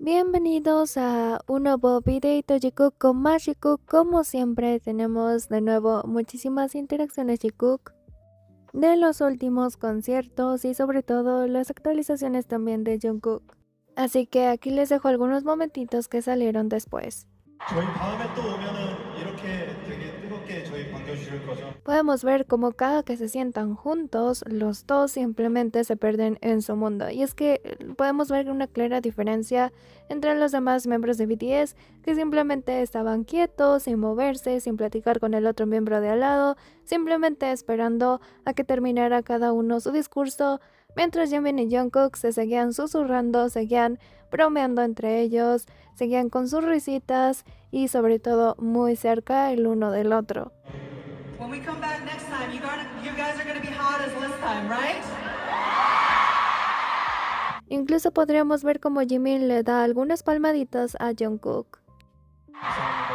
Bienvenidos a un nuevo videito Jikook con más Jikook. Como siempre tenemos de nuevo muchísimas interacciones Jikook de los últimos conciertos y sobre todo las actualizaciones también de Jungkook. Así que aquí les dejo algunos momentitos que salieron después. 저희 다음에 또 오면은 이렇게 되게 뜨겁게 저희 반겨주실 거죠? Podemos ver como cada que se sientan juntos, los dos simplemente se pierden en su mundo. Y es que podemos ver una clara diferencia entre los demás miembros de BTS, que simplemente estaban quietos, sin moverse, sin platicar con el otro miembro de al lado, simplemente esperando a que terminara cada uno su discurso, mientras Jimin y Jungkook se seguían susurrando, seguían bromeando entre ellos, seguían con sus risitas y sobre todo muy cerca el uno del otro. When we come back next time, you guys are gonna be hot as last time, right? Incluso podríamos ver como Jimin le da algunas palmaditas a Jungkook. 감사합니다.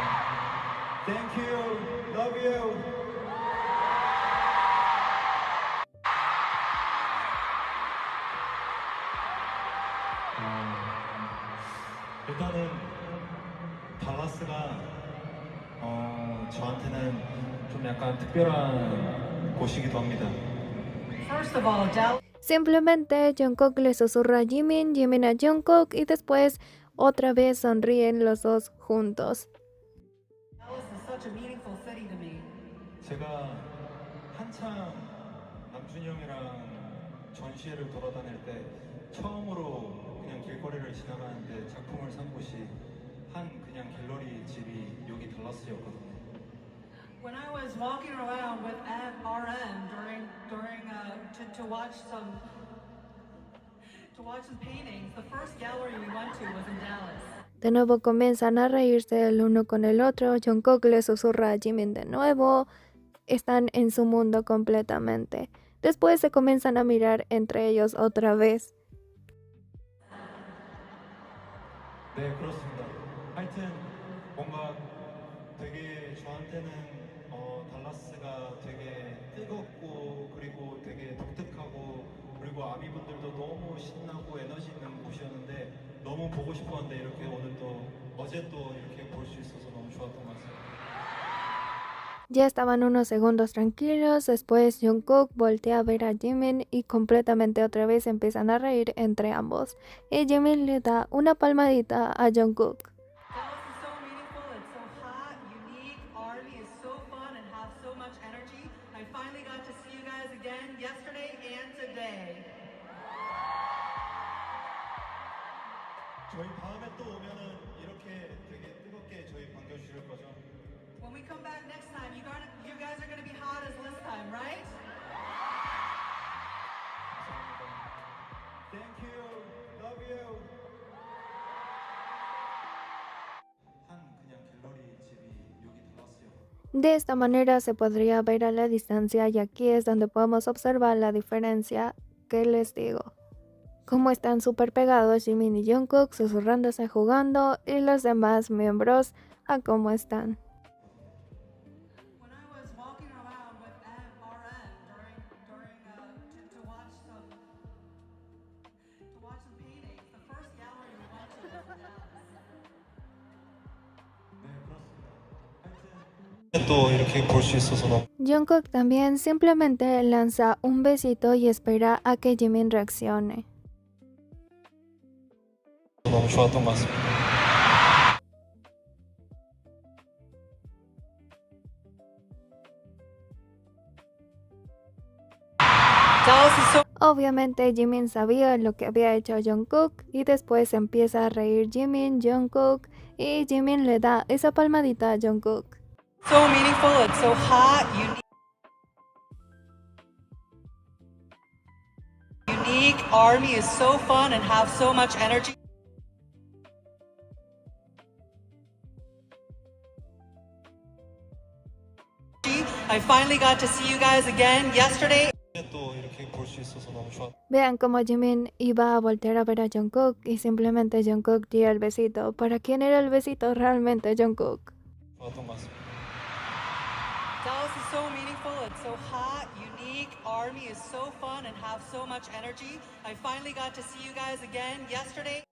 Thank you. Love you. 일단은 달라스가 저한테는 좀 약간 특별한 곳이기도 합니다. First of all, Dallas Simplemente Jungkook le susurra a Jimin, Jimin a Jungkook y después otra vez sonríen los dos juntos. is such a meaningful city to me. 제가 한참 남준이 형이랑 전시회를 돌아다닐 때 처음으로 그냥 길거리를 지나가는데 작품을 산 곳이 한 그냥 갤러리 집이 여기 달라스였거든요. When I was walking around with RM to watch some paintings, the first gallery we went to was in Dallas. De nuevo comienzan a reírse el uno con el otro, Jungkook le susurra a Jimin de nuevo, están en su mundo completamente. Después se comienzan a mirar entre ellos otra vez. 네, 그렇습니다. 하여튼 뭔가 되게 저한테는 달라스가 되게 뜨겁고 그리고 되게 독특하고 그리고 아미분들도 너무 신나고 에너지 있는 곳이었는데 너무 보고 싶었는데 이렇게 오늘 또 어제 또 이렇게 볼 수 있어서 너무 좋았던 것 같습니다. Ya estaban unos segundos tranquilos, después Jungkook voltea a ver a Jimin y completamente otra vez empiezan a reír entre ambos. Y Jimin le da una palmadita a Jungkook. Dallas is so meaningful, it's so hot, unique, ARMY is so fun and have so much energy. I finally got to see you guys again yesterday and today. 저희 다음에 또 오면은 이렇게 되게 뜨겁게 저희 반겨주실 거죠? When we come back next time, you guys are gonna be hot as last time, right? 감사합니다. Thank you. Love you. 한 그냥 갤러리 집이 여기 달라스요. De esta manera se podría ver a la distancia y aquí es donde podemos observar la diferencia que les digo. Como están súper pegados Jimin y Jungkook susurrándose jugando y los demás miembros a cómo están. When I was walking around with RM to watch some paintings, the first gallery we went to was in Dallas. 네, 그렇습니다. 하여튼 또 이렇게 볼 수 있어서 너무 Jungkook también simplemente lanza un besito y espera a que Jimin reaccione. 좋았던 것 같습니다. Dallas is so Obviamente Jimin sabía lo que había hecho Jungkook y después empieza a reír Jimin, Jungkook y Jimin le da esa palmadita a Jungkook. meaningful, it's so hot, unique, ARMY is so fun and have so much energy. I finally got to see you guys again yesterday. 또 이렇게 볼 수 있어서 너무 좋았. Vean cómo Jimin iba a voltear a ver a Jungkook y simplemente Jungkook dio el besito. ¿Para quién era el besito realmente Jungkook? 좋았던 것 같습니다. Dallas is so meaningful, it's so hot, unique, ARMY is so fun and have so much energy. I finally got to see you guys again yesterday.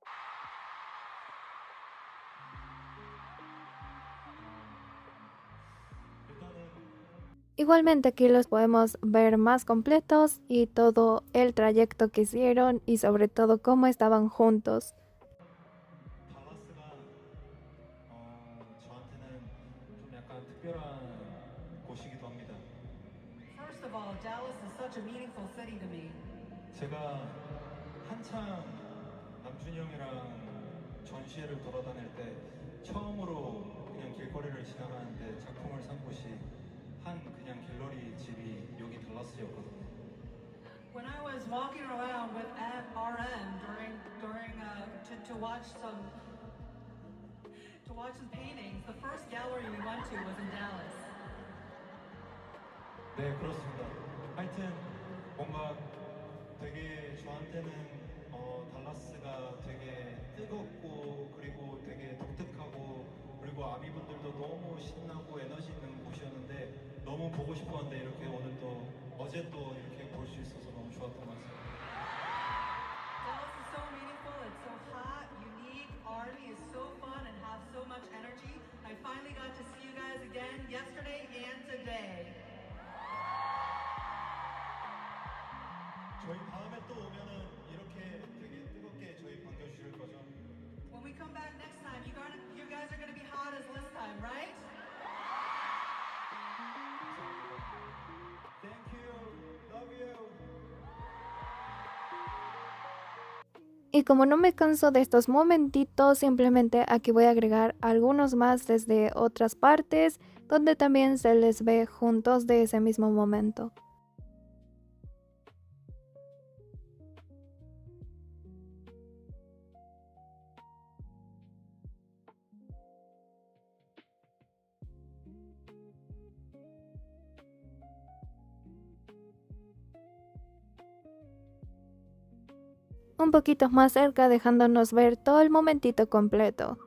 Igualmente aquí los podemos ver más completos y todo el trayecto que hicieron y sobre todo cómo estaban juntos. 달라스가 저한테는 좀 약간 특별한 곳이기도 합니다. First of all, Dallas is such a meaningful city to me. 제가 한창 남준이 형이랑 전시회를 돌아다닐 때 처음으로 그냥 길거리를 지나가는데 작품을 산 곳이 한 그냥 갤러리 집이 여기 달라스였거든요. When I was walking around with RM to watch some paintings, the first gallery we went to was in Dallas. 네, 그렇습니다. 하여튼 뭔가 되게 저한테는 달라스가 되게 뜨겁고 그리고 되게 독특하고 그리고 아미분들도 너무 신나고 에너지 있는 곳이었는데 너무 보고 싶었는데 이렇게 오늘 또 어제 또 이렇게 볼 수 있어서 너무 좋았던 것 같습니다. Dallas is so meaningful, it's so hot, unique, arty, is so fun and have so much energy. I finally got to see you guys again yesterday and today. 저희 다음에 또 오면은 이렇게 되게 뜨겁게 저희 반겨주실 거죠? When we come back next time, you guys are gonna be hot as this time, right? Thank you, love you. Y como no me canso de estos momentitos, simplemente aquí voy a agregar algunos más desde otras partes donde también se les ve juntos de ese mismo momento. Un poquito más cerca dejándonos ver todo el momentito completo.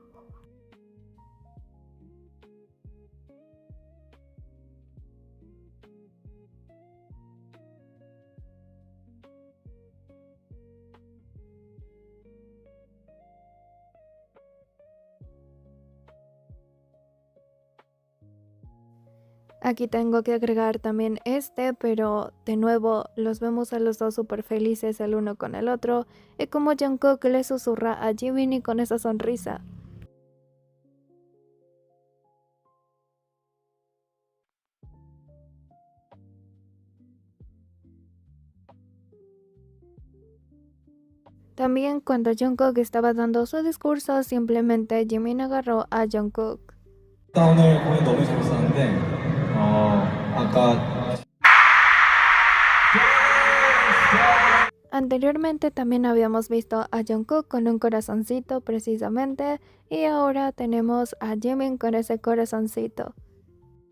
Aquí tengo que agregar también este, pero de nuevo los vemos a los dos súper felices el uno con el otro, y como Jungkook le susurra a Jimin con esa sonrisa. También cuando Jungkook estaba dando su discurso, simplemente Jimin agarró a Jungkook. 오늘 공연 너무 재밌었는데 아까 Anteriormente también habíamos visto a Jungkook con un corazoncito precisamente, y ahora tenemos a Jimin con ese corazoncito.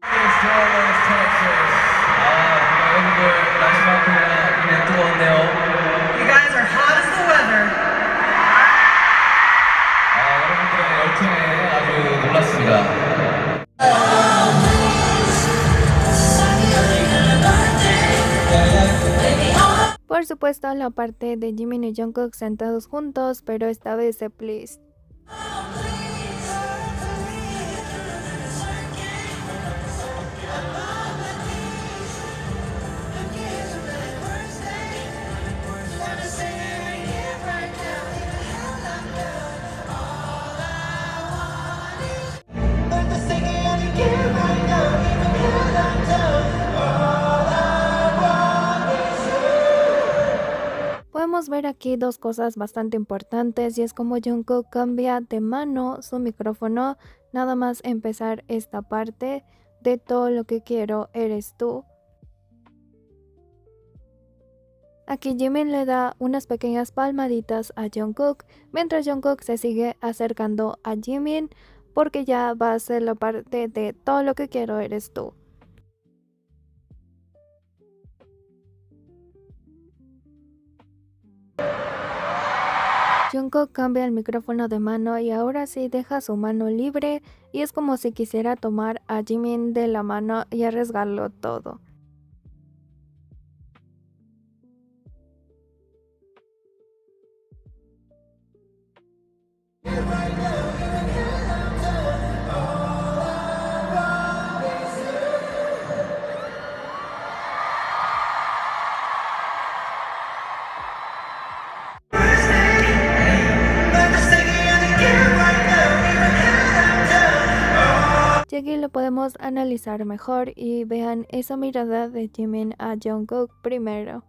You guys are hot as the weather. 여러분들의 열정에 아주 놀랐습니다. Por supuesto, la parte de Jimin y Jungkook sentados juntos, pero esta vez de Please. Podemos ver aquí dos cosas bastante importantes, y es como Jungkook cambia de mano su micrófono nada más empezar esta parte de Todo lo que quiero eres tú. Aquí Jimin le da unas pequeñas palmaditas a Jungkook, mientras Jungkook se sigue acercando a Jimin porque ya va a ser la parte de Todo lo que quiero eres tú. Jungkook cambia el micrófono de mano y ahora sí deja su mano libre, y es como si quisiera tomar a Jimin de la mano y arriesgarlo todo. podemos analizar mejor y vean esa mirada de Jimin a Jungkook primero.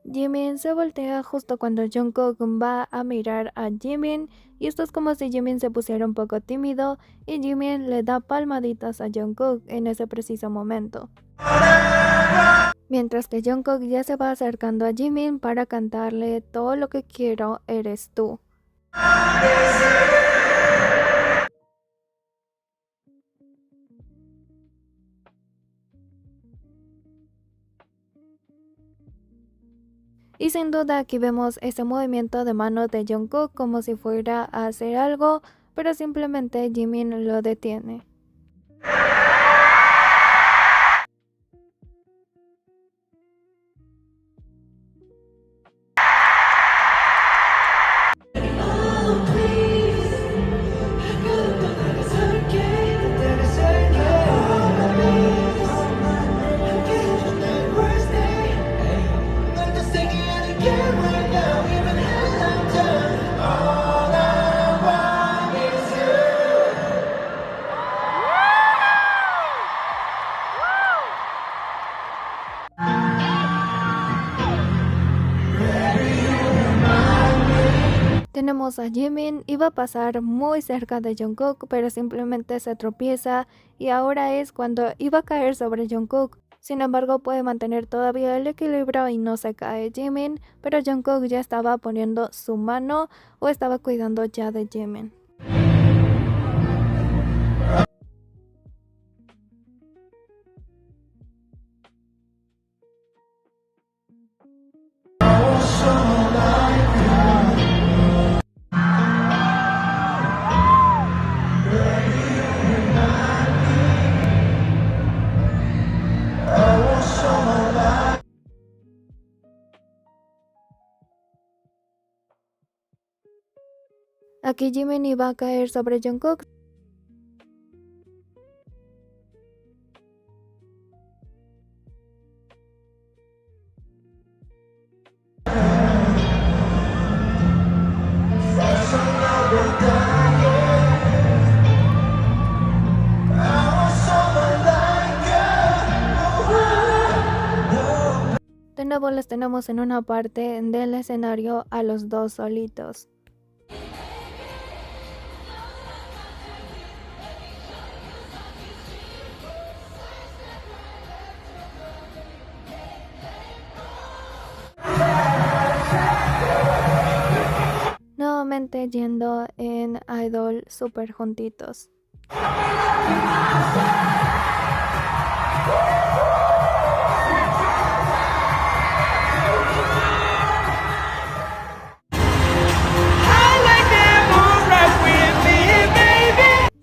Jimin se voltea justo cuando Jungkook va a mirar a Jimin y esto es como si Jimin se pusiera un poco tímido y Jimin le da palmaditas a Jungkook en ese preciso momento. Mientras que Jungkook ya se va acercando a Jimin para cantarle "Todo lo que quiero eres tú". Y sin duda aquí vemos ese movimiento de mano de Jungkook como si fuera a hacer algo, pero simplemente Jimin lo detiene. Tenemos a Jimin, iba a pasar muy cerca de Jungkook, pero simplemente se tropieza y ahora es cuando iba a caer sobre Jungkook. Sin embargo, puede mantener todavía el equilibrio y no se cae Jimin, pero Jungkook ya estaba poniendo su mano o estaba cuidando ya de Jimin. Aquí Jimin iba a caer sobre Jungkook. De nuevo les tenemos en una parte del escenario a los dos solitos. Nuevamente yendo en Idol super juntitos.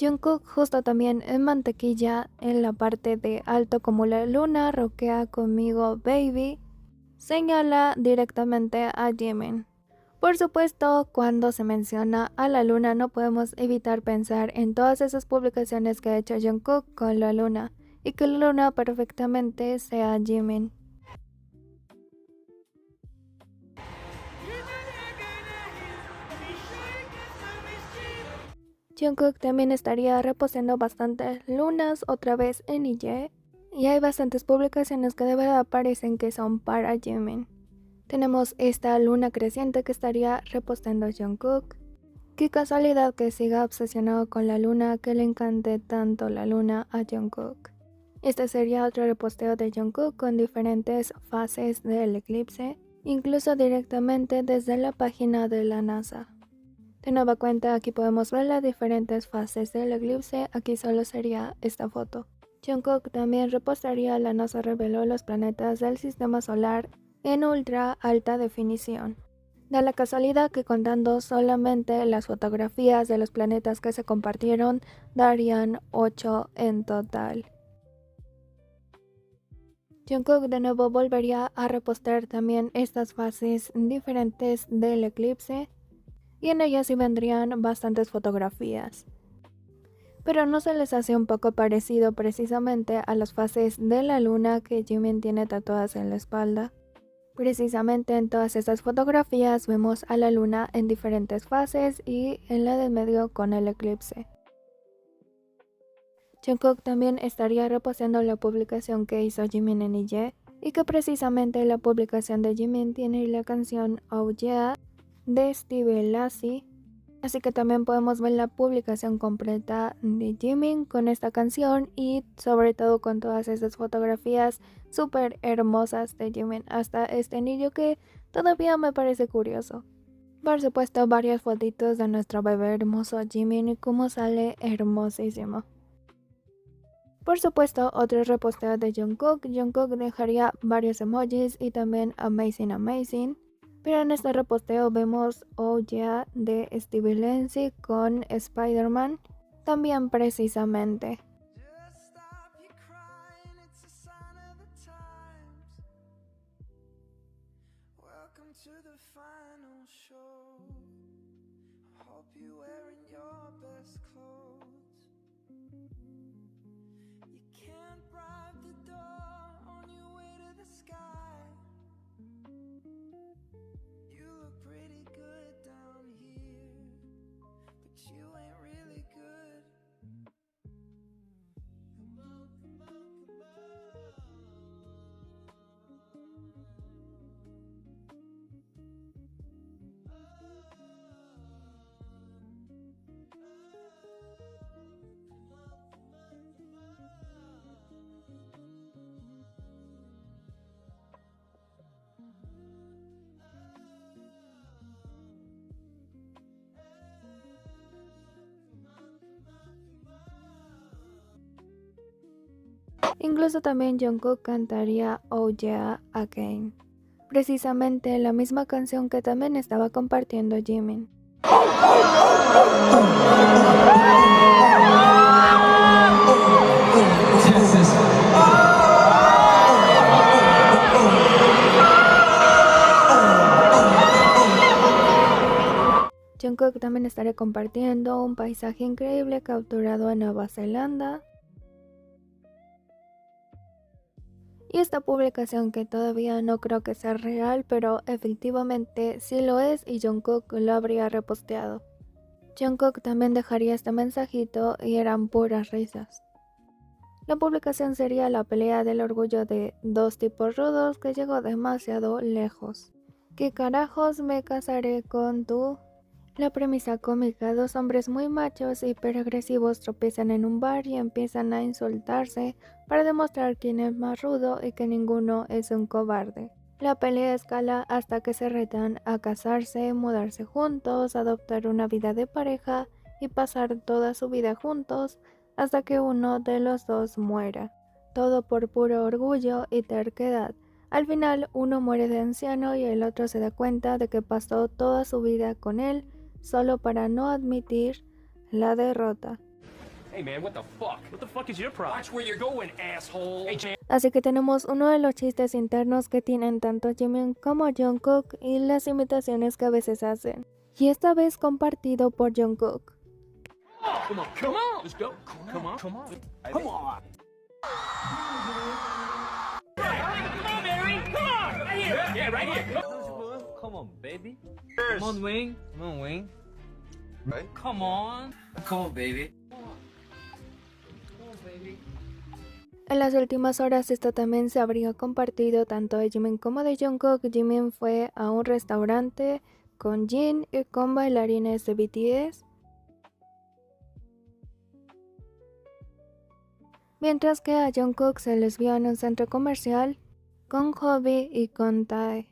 Jungkook justo también en mantequilla en la parte de alto como la luna, roquea conmigo baby, señala directamente a Jimin. Por supuesto, cuando se menciona a la luna no podemos evitar pensar en todas esas publicaciones que ha hecho Jungkook con la luna y que la luna perfectamente sea Jimin. Jungkook también estaría reposando bastantes lunas otra vez en IE y hay bastantes publicaciones que de verdad parecen que son para Jimin. Tenemos esta luna creciente que estaría repostando Jungkook. Qué casualidad que siga obsesionado con la luna, que le encante tanto la luna a Jungkook. Este sería otro reposteo de Jungkook con diferentes fases del eclipse, incluso directamente desde la página de la NASA. De nueva cuenta, aquí podemos ver las diferentes fases del eclipse, aquí solo sería esta foto. Jungkook también repostaría la NASA reveló los planetas del sistema solar en ultra alta definición. Da la casualidad que contando solamente las fotografías de los planetas que se compartieron, darían 8 en total. Jungkook de nuevo volvería a repostar también estas fases diferentes del eclipse, y en ellas sí vendrían bastantes fotografías. Pero ¿no se les hace un poco parecido precisamente a las fases de la luna que Jimin tiene tatuadas en la espalda? Precisamente en todas estas fotografías vemos a la luna en diferentes fases y en la del medio con el eclipse. Jungkook también estaría reposteando la publicación que hizo Jimin en IE, y que precisamente la publicación de Jimin tiene la canción Oh Yeah de Steve Lacy, así que también podemos ver la publicación completa de Jimin con esta canción y sobre todo con todas esas fotografías súper hermosas de Jimin, hasta este anillo que todavía me parece curioso. Por supuesto, varias fotitos de nuestro bebé hermoso Jimin y cómo sale hermosísimo. Por supuesto, otro reposteo de Jungkook. Jungkook dejaría varios emojis y también Amazing Amazing. Pero en este reposteo vemos Oh Yeah de Stevie Lacy con Spider-Man. También precisamente. Incluso también Jungkook cantaría Oh Yeah Again, precisamente la misma canción que también estaba compartiendo Jimin. Jungkook también estará compartiendo un paisaje increíble capturado en Nueva Zelanda. Y esta publicación que todavía no creo que sea real, pero efectivamente sí lo es y Jungkook lo habría reposteado. Jungkook también dejaría este mensajito y eran puras risas. La publicación sería la pelea del orgullo de dos tipos rudos que llegó demasiado lejos. ¿Qué carajos me casaré con tú? La premisa cómica: dos hombres muy machos y hiperagresivos tropiezan en un bar y empiezan a insultarse para demostrar quién es más rudo y que ninguno es un cobarde. La pelea escala hasta que se retan a casarse, mudarse juntos, adoptar una vida de pareja y pasar toda su vida juntos hasta que uno de los dos muera. Todo por puro orgullo y terquedad. Al final uno muere de anciano y el otro se da cuenta de que pasó toda su vida con él solo para no admitir la derrota. Hey man, what the fuck? What the fuck is your problem? Watch where you're going, asshole. Hey, Así que tenemos uno de los chistes internos que tienen tanto Jimin como Jungkook y las imitaciones que a veces hacen. Y esta vez compartido por Jungkook. come on, come on. Let's go. Come on, come on. Come on. Come on, Mary. Come on. Right here. Yeah, right here. Come on, baby. Come on, Wing. Come on, Wing. Right? Come on. Come on, baby. En las últimas horas esto también se habría compartido tanto de Jimin como de Jungkook. Jimin fue a un restaurante con Jin y con bailarines de BTS, mientras que a Jungkook se les vio en un centro comercial con Hobby y con Tae.